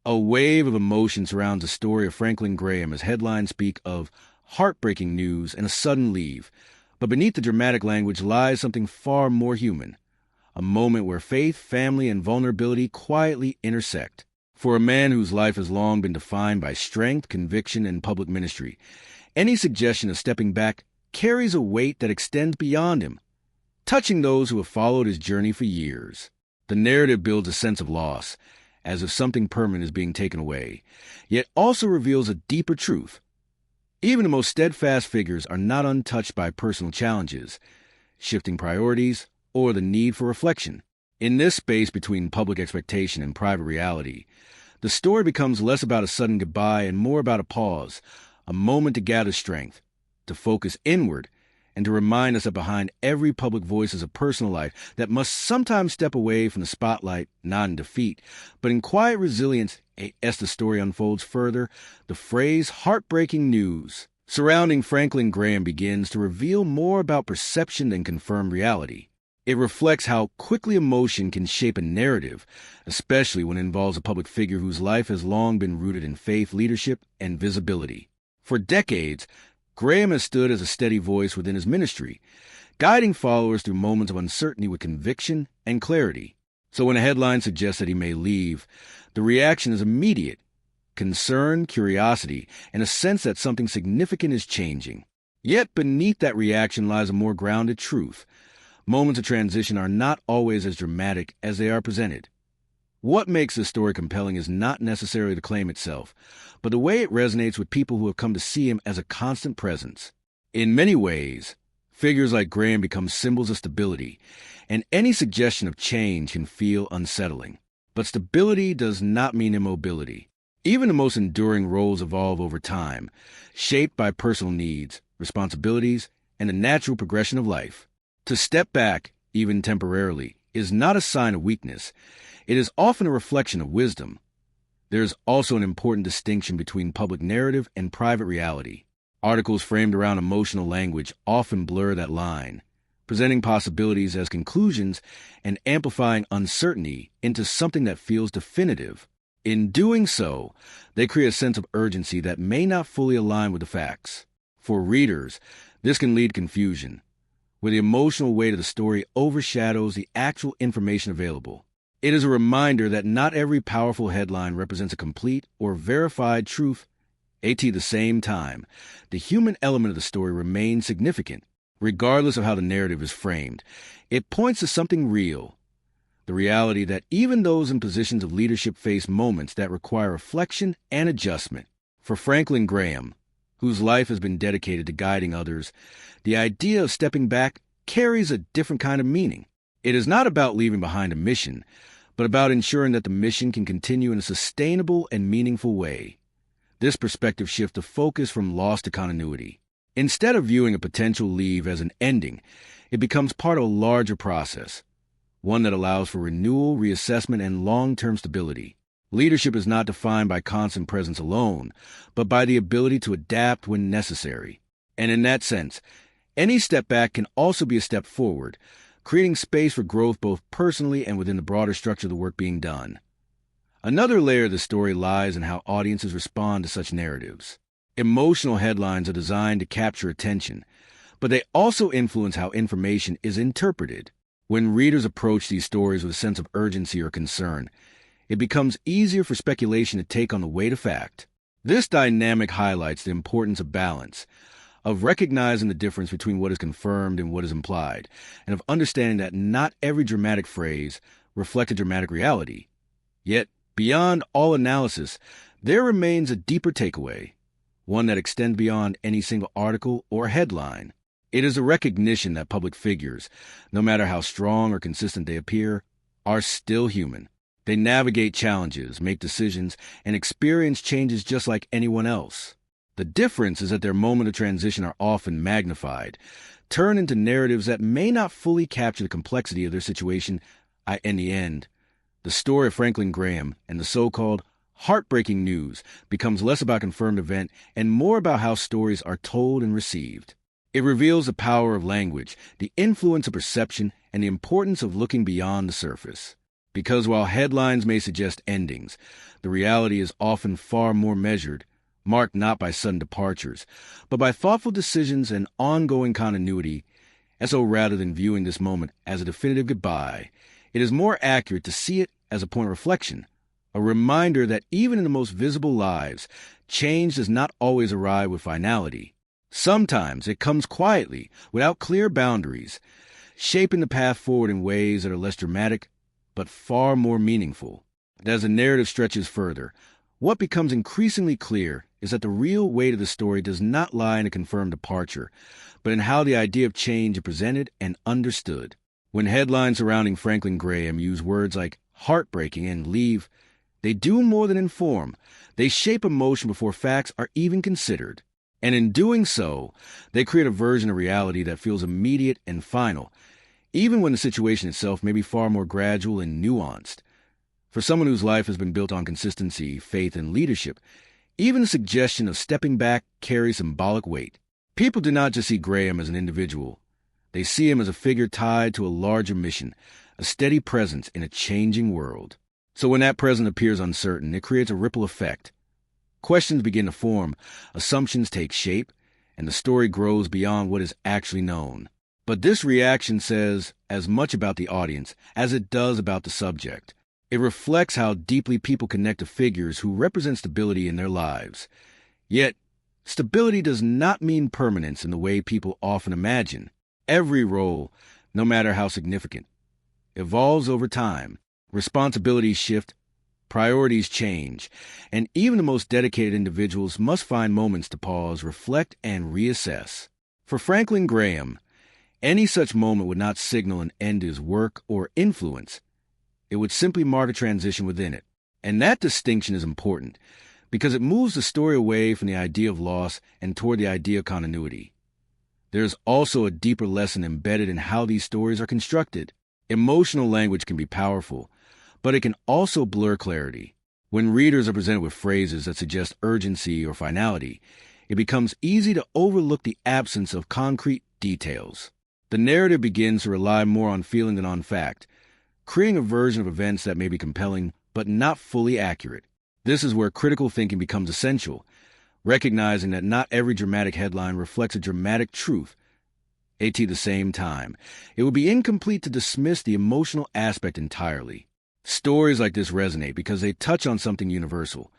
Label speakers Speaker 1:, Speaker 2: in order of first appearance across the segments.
Speaker 1: A wave of emotion surrounds the story of Franklin Graham as headlines speak of heartbreaking news and a sudden leave. But beneath the dramatic language lies something far more human, a moment where faith, family, and vulnerability quietly intersect. For a man whose life has long been defined by strength, conviction, and public ministry, any suggestion of stepping back carries a weight that extends beyond him, touching those who have followed his journey for years. The narrative builds a sense of loss, as if something permanent is being taken away, yet also reveals a deeper truth. Even the most steadfast figures are not untouched by personal challenges, shifting priorities, or the need for reflection. In this space between public expectation and private reality, the story becomes less about a sudden goodbye and more about a pause, a moment to gather strength, to focus inward, and to remind us that behind every public voice is a personal life that must sometimes step away from the spotlight, not in defeat, but in quiet resilience. As the story unfolds further, the phrase heartbreaking news surrounding Franklin Graham begins to reveal more about perception than confirmed reality. It reflects how quickly emotion can shape a narrative, especially when it involves a public figure whose life has long been rooted in faith, leadership, and visibility. For decades, Graham has stood as a steady voice within his ministry, guiding followers through moments of uncertainty with conviction and clarity. So when a headline suggests that he may leave, the reaction is immediate: concern, curiosity, and a sense that something significant is changing. Yet beneath that reaction lies a more grounded truth. Moments of transition are not always as dramatic as they are presented. What makes this story compelling is not necessarily the claim itself, but the way it resonates with people who have come to see him as a constant presence. In many ways, figures like Graham become symbols of stability, and any suggestion of change can feel unsettling. But stability does not mean immobility. Even the most enduring roles evolve over time, shaped by personal needs, responsibilities, and the natural progression of life. To step back, even temporarily, is not a sign of weakness. It is often a reflection of wisdom. There is also an important distinction between public narrative and private reality. Articles framed around emotional language often blur that line, presenting possibilities as conclusions and amplifying uncertainty into something that feels definitive. In doing so, they create a sense of urgency that may not fully align with the facts. For readers, this can lead to confusion, where the emotional weight of the story overshadows the actual information available. It is a reminder that not every powerful headline represents a complete or verified truth. At the same time, the human element of the story remains significant, regardless of how the narrative is framed. It points to something real, the reality that even those in positions of leadership face moments that require reflection and adjustment. For Franklin Graham, whose life has been dedicated to guiding others, the idea of stepping back carries a different kind of meaning. It is not about leaving behind a mission, but about ensuring that the mission can continue in a sustainable and meaningful way. This perspective shifts the focus from loss to continuity. Instead of viewing a potential leave as an ending, it becomes part of a larger process, one that allows for renewal, reassessment, and long-term stability. Leadership is not defined by constant presence alone, but by the ability to adapt when necessary. And in that sense, any step back can also be a step forward, creating space for growth both personally and within the broader structure of the work being done. Another layer of the story lies in how audiences respond to such narratives. Emotional headlines are designed to capture attention, but they also influence how information is interpreted. When readers approach these stories with a sense of urgency or concern, it becomes easier for speculation to take on the weight of fact. This dynamic highlights the importance of balance, of recognizing the difference between what is confirmed and what is implied, and of understanding that not every dramatic phrase reflects a dramatic reality. Yet, beyond all analysis, there remains a deeper takeaway, one that extends beyond any single article or headline. It is a recognition that public figures, no matter how strong or consistent they appear, are still human. They navigate challenges, make decisions, and experience changes just like anyone else. The difference is that their moment of transition are often magnified, turned into narratives that may not fully capture the complexity of their situation. In the end, the story of Franklin Graham and the so-called heartbreaking news becomes less about confirmed event and more about how stories are told and received. It reveals the power of language, the influence of perception, and the importance of looking beyond the surface. Because while headlines may suggest endings, the reality is often far more measured, marked not by sudden departures, but by thoughtful decisions and ongoing continuity. And so rather than viewing this moment as a definitive goodbye, it is more accurate to see it as a point of reflection, a reminder that even in the most visible lives, change does not always arrive with finality. Sometimes it comes quietly, without clear boundaries, shaping the path forward in ways that are less dramatic, but far more meaningful. As the narrative stretches further, what becomes increasingly clear is that the real weight of the story does not lie in a confirmed departure, but in how the idea of change is presented and understood. When headlines surrounding Franklin Graham use words like heartbreaking and leave, they do more than inform. They shape emotion before facts are even considered. And in doing so, they create a version of reality that feels immediate and final, even when the situation itself may be far more gradual and nuanced. For someone whose life has been built on consistency, faith, and leadership, even the suggestion of stepping back carries symbolic weight. People do not just see Graham as an individual. They see him as a figure tied to a larger mission, a steady presence in a changing world. So when that presence appears uncertain, it creates a ripple effect. Questions begin to form, assumptions take shape, and the story grows beyond what is actually known. But this reaction says as much about the audience as it does about the subject. It reflects how deeply people connect to figures who represent stability in their lives. Yet, stability does not mean permanence in the way people often imagine. Every role, no matter how significant, evolves over time. Responsibilities shift, priorities change, and even the most dedicated individuals must find moments to pause, reflect, and reassess. For Franklin Graham, any such moment would not signal an end to his work or influence. It would simply mark a transition within it. And that distinction is important because it moves the story away from the idea of loss and toward the idea of continuity. There is also a deeper lesson embedded in how these stories are constructed. Emotional language can be powerful, but it can also blur clarity. When readers are presented with phrases that suggest urgency or finality, it becomes easy to overlook the absence of concrete details. The narrative begins to rely more on feeling than on fact, creating a version of events that may be compelling but not fully accurate. This is where critical thinking becomes essential, recognizing that not every dramatic headline reflects a dramatic truth. At the same time, it would be incomplete to dismiss the emotional aspect entirely. Stories like this resonate because they touch on something universal: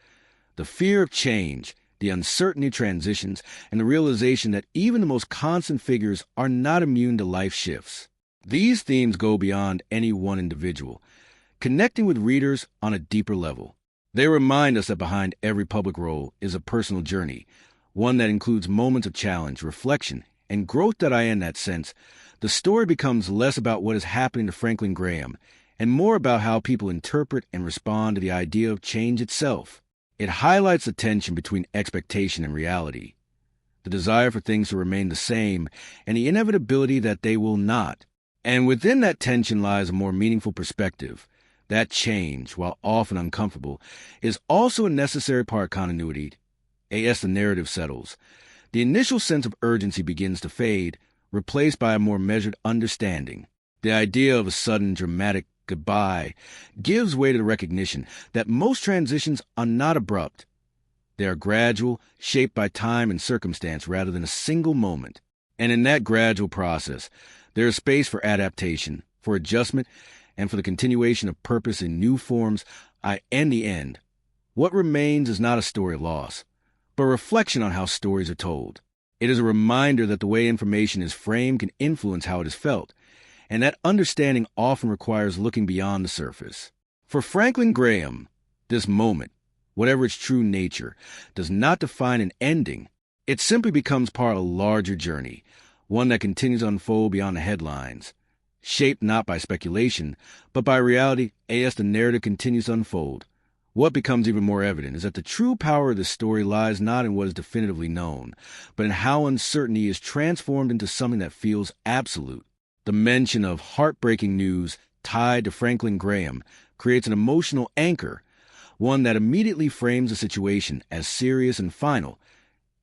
Speaker 1: the fear of change, the uncertainty of transitions, and the realization that even the most constant figures are not immune to life shifts. These themes go beyond any one individual, connecting with readers on a deeper level. They remind us that behind every public role is a personal journey, one that includes moments of challenge, reflection, and growth. In that sense, the story becomes less about what is happening to Franklin Graham and more about how people interpret and respond to the idea of change itself. It highlights the tension between expectation and reality, the desire for things to remain the same, and the inevitability that they will not. And within that tension lies a more meaningful perspective. That change, while often uncomfortable, is also a necessary part of continuity. As the narrative settles, the initial sense of urgency begins to fade, replaced by a more measured understanding. The idea of a sudden, dramatic goodbye gives way to the recognition that most transitions are not abrupt. They are gradual, shaped by time and circumstance rather than a single moment. And in that gradual process, there is space for adaptation, for adjustment, and for the continuation of purpose in new forms. In the end, what remains is not a story of loss, but a reflection on how stories are told. It is a reminder that the way information is framed can influence how it is felt, and that understanding often requires looking beyond the surface. For Franklin Graham, this moment, whatever its true nature, does not define an ending. It simply becomes part of a larger journey, one that continues to unfold beyond the headlines, shaped not by speculation, but by reality. As the narrative continues to unfold, what becomes even more evident is that the true power of the story lies not in what is definitively known, but in how uncertainty is transformed into something that feels absolute. The mention of heartbreaking news tied to Franklin Graham creates an emotional anchor, one that immediately frames the situation as serious and final,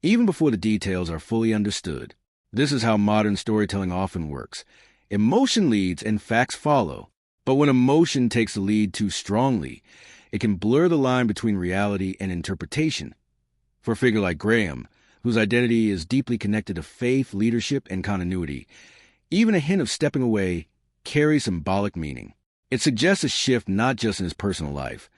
Speaker 1: even before the details are fully understood. This is how modern storytelling often works. Emotion leads and facts follow. But when emotion takes the lead too strongly, it can blur the line between reality and interpretation. For a figure like Graham, whose identity is deeply connected to faith, leadership, and continuity, even a hint of stepping away carries symbolic meaning. It suggests a shift not just in his personal life,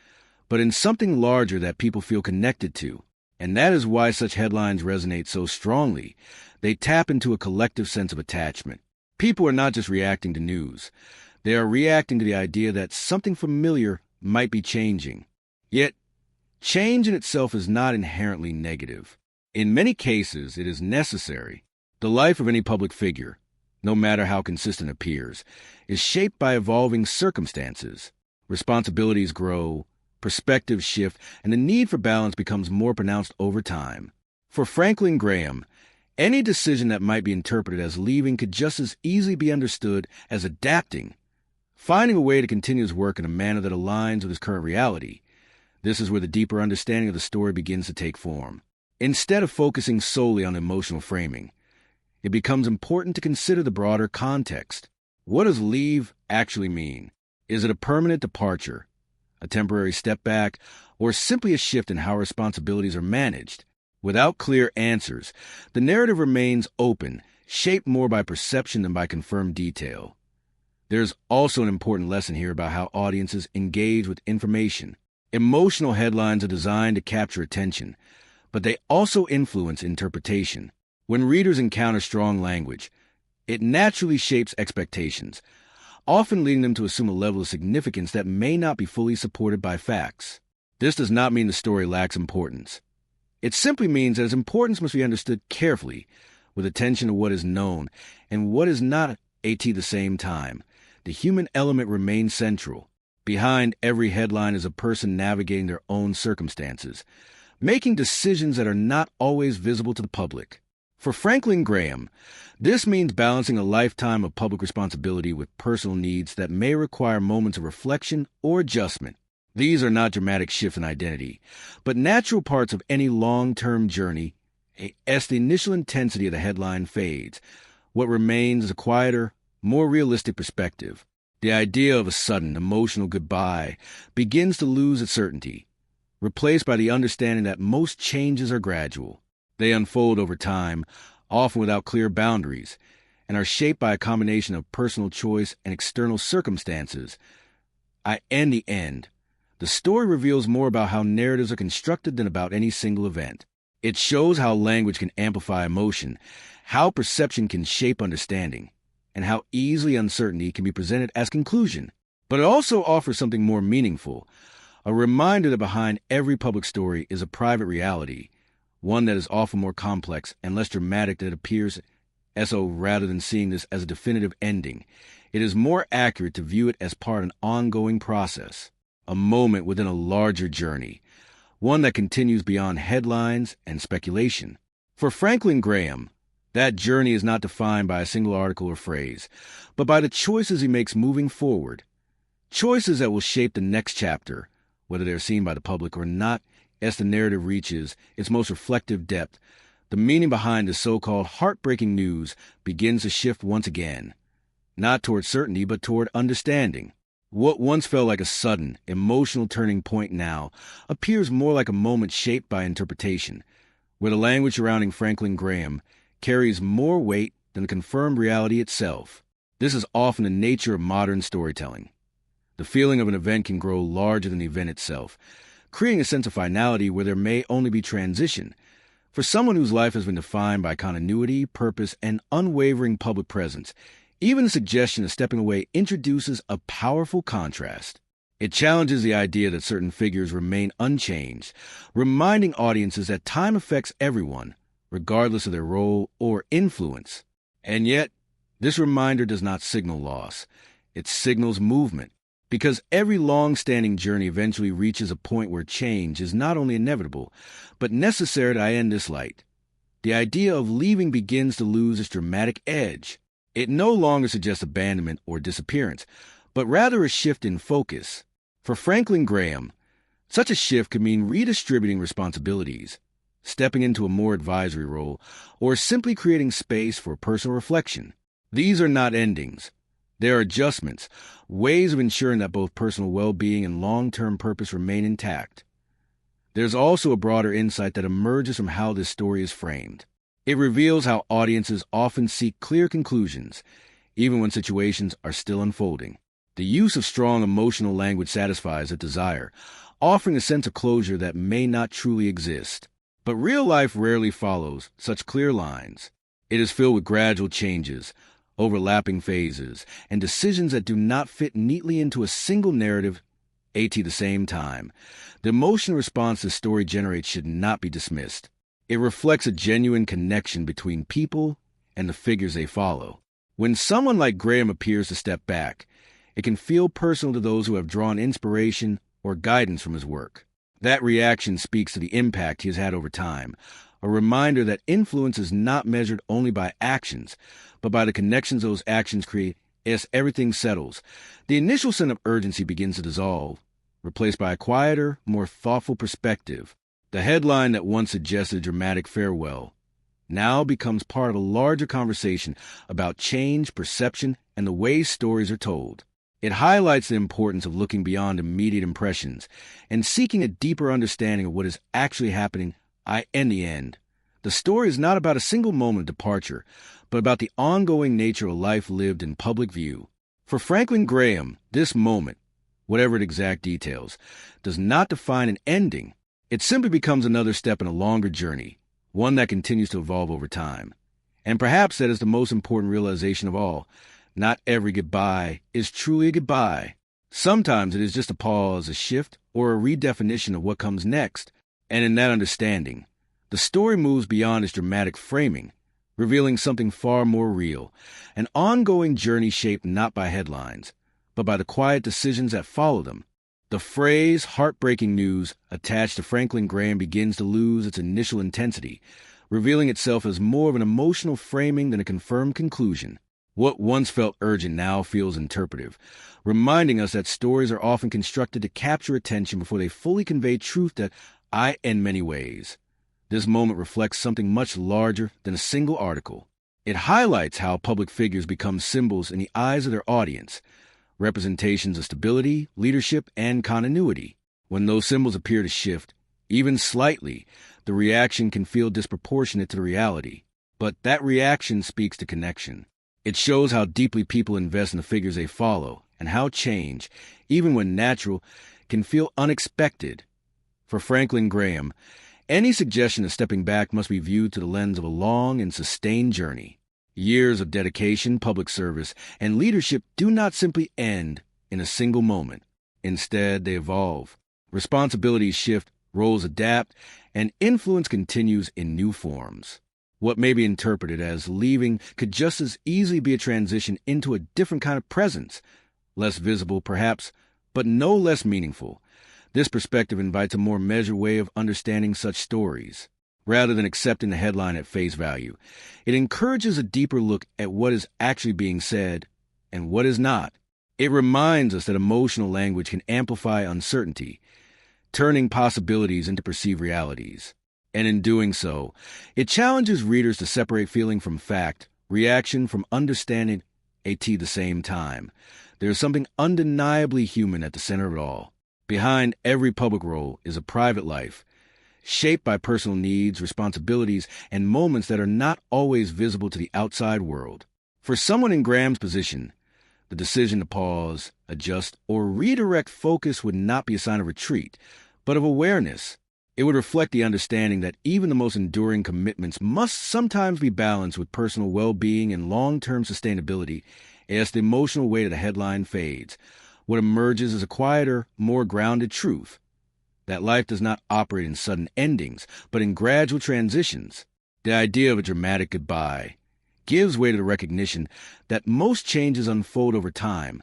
Speaker 1: but in something larger that people feel connected to. And that is why such headlines resonate so strongly. They tap into a collective sense of attachment. People are not just reacting to news. They are reacting to the idea that something familiar might be changing. Yet, change in itself is not inherently negative. In many cases, it is necessary. The life of any public figure, no matter how consistent it appears, is shaped by evolving circumstances. Responsibilities grow, perspectives shift, and the need for balance becomes more pronounced over time. For Franklin Graham, any decision that might be interpreted as leaving could just as easily be understood as adapting, finding a way to continue his work in a manner that aligns with his current reality. This is where the deeper understanding of the story begins to take form. Instead of focusing solely on emotional framing, it becomes important to consider the broader context. What does leave actually mean? Is it a permanent departure, a temporary step back, or simply a shift in how responsibilities are managed? Without clear answers, the narrative remains open, shaped more by perception than by confirmed detail. There's also an important lesson here about how audiences engage with information. Emotional headlines are designed to capture attention, but they also influence interpretation. When readers encounter strong language, it naturally shapes expectations, often leading them to assume a level of significance that may not be fully supported by facts. This does not mean the story lacks importance. It simply means that its importance must be understood carefully, with attention to what is known and what is not at the same time. The human element remains central. Behind every headline is a person navigating their own circumstances, making decisions that are not always visible to the public. For Franklin Graham, this means balancing a lifetime of public responsibility with personal needs that may require moments of reflection or adjustment. These are not dramatic shifts in identity, but natural parts of any long-term journey. As the initial intensity of the headline fades, what remains is a quieter, more realistic perspective. The idea of a sudden, emotional goodbye begins to lose its certainty, replaced by the understanding that most changes are gradual. They unfold over time, often without clear boundaries, and are shaped by a combination of personal choice and external circumstances. In the end, the story reveals more about how narratives are constructed than about any single event. It shows how language can amplify emotion, how perception can shape understanding, and how easily uncertainty can be presented as conclusion. But it also offers something more meaningful, a reminder that behind every public story is a private reality, one that is often more complex and less dramatic than it appears. So rather than seeing this as a definitive ending, it is more accurate to view it as part of an ongoing process, a moment within a larger journey, one that continues beyond headlines and speculation. For Franklin Graham, that journey is not defined by a single article or phrase, but by the choices he makes moving forward, choices that will shape the next chapter, whether they're seen by the public or not. As the narrative reaches its most reflective depth, the meaning behind the so-called heartbreaking news begins to shift once again, not toward certainty, but toward understanding. What once felt like a sudden, emotional turning point now appears more like a moment shaped by interpretation, where the language surrounding Franklin Graham carries more weight than the confirmed reality itself. This is often the nature of modern storytelling. The feeling of an event can grow larger than the event itself, creating a sense of finality where there may only be transition. For someone whose life has been defined by continuity, purpose, and unwavering public presence, even the suggestion of stepping away introduces a powerful contrast. It challenges the idea that certain figures remain unchanged, reminding audiences that time affects everyone, regardless of their role or influence. And yet, this reminder does not signal loss. It signals movement. Because every long-standing journey eventually reaches a point where change is not only inevitable, but necessary to end this light. The idea of leaving begins to lose its dramatic edge. It no longer suggests abandonment or disappearance, but rather a shift in focus. For Franklin Graham, such a shift could mean redistributing responsibilities, stepping into a more advisory role, or simply creating space for personal reflection. These are not endings. There are adjustments, ways of ensuring that both personal well-being and long-term purpose remain intact. There's also a broader insight that emerges from how this story is framed. It reveals how audiences often seek clear conclusions, even when situations are still unfolding. The use of strong emotional language satisfies a desire, offering a sense of closure that may not truly exist. But real life rarely follows such clear lines. It is filled with gradual changes, overlapping phases, and decisions that do not fit neatly into a single narrative at the same time. The emotional response this story generates should not be dismissed. It reflects a genuine connection between people and the figures they follow. When someone like Graham appears to step back, it can feel personal to those who have drawn inspiration or guidance from his work. That reaction speaks to the impact he has had over time, a reminder that influence is not measured only by actions, but by the connections those actions create. As everything settles, the initial sense of urgency begins to dissolve, replaced by a quieter, more thoughtful perspective. The headline that once suggested a dramatic farewell now becomes part of a larger conversation about change, perception, and the way stories are told. It highlights the importance of looking beyond immediate impressions and seeking a deeper understanding of what is actually happening in the end. The story is not about a single moment of departure, but about the ongoing nature of life lived in public view. For Franklin Graham, this moment, whatever its exact details, does not define an ending. It simply becomes another step in a longer journey, one that continues to evolve over time. And perhaps that is the most important realization of all. Not every goodbye is truly a goodbye. Sometimes it is just a pause, a shift, or a redefinition of what comes next. And in that understanding, the story moves beyond its dramatic framing, revealing something far more real, an ongoing journey shaped not by headlines, but by the quiet decisions that follow them. The phrase heartbreaking news attached to Franklin Graham begins to lose its initial intensity, revealing itself as more of an emotional framing than a confirmed conclusion. What once felt urgent now feels interpretive, reminding us that stories are often constructed to capture attention before they fully convey truth that in many ways. This moment reflects something much larger than a single article. It highlights how public figures become symbols in the eyes of their audience, representations of stability, leadership, and continuity. When those symbols appear to shift, even slightly, the reaction can feel disproportionate to the reality. But that reaction speaks to connection. It shows how deeply people invest in the figures they follow, and how change, even when natural, can feel unexpected. For Franklin Graham, any suggestion of stepping back must be viewed through the lens of a long and sustained journey. Years of dedication, public service, and leadership do not simply end in a single moment. Instead, they evolve. Responsibilities shift, roles adapt, and influence continues in new forms. What may be interpreted as leaving could just as easily be a transition into a different kind of presence, less visible perhaps, but no less meaningful. This perspective invites a more measured way of understanding such stories. Rather than accepting the headline at face value, it encourages a deeper look at what is actually being said and what is not. It reminds us that emotional language can amplify uncertainty, turning possibilities into perceived realities. And in doing so, it challenges readers to separate feeling from fact, reaction from understanding at the same time. There is something undeniably human at the center of it all. Behind every public role is a private life, shaped by personal needs, responsibilities, and moments that are not always visible to the outside world. For someone in Graham's position, the decision to pause, adjust, or redirect focus would not be a sign of retreat, but of awareness. It would reflect the understanding that even the most enduring commitments must sometimes be balanced with personal well-being and long-term sustainability. As the emotional weight of the headline fades, what emerges is a quieter, more grounded truth. That life does not operate in sudden endings, but in gradual transitions. The idea of a dramatic goodbye gives way to the recognition that most changes unfold over time,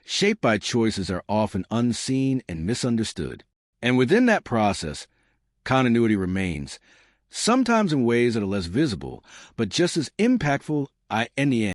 Speaker 1: shaped by choices that are often unseen and misunderstood. And within that process, continuity remains, sometimes in ways that are less visible, but just as impactful in the end.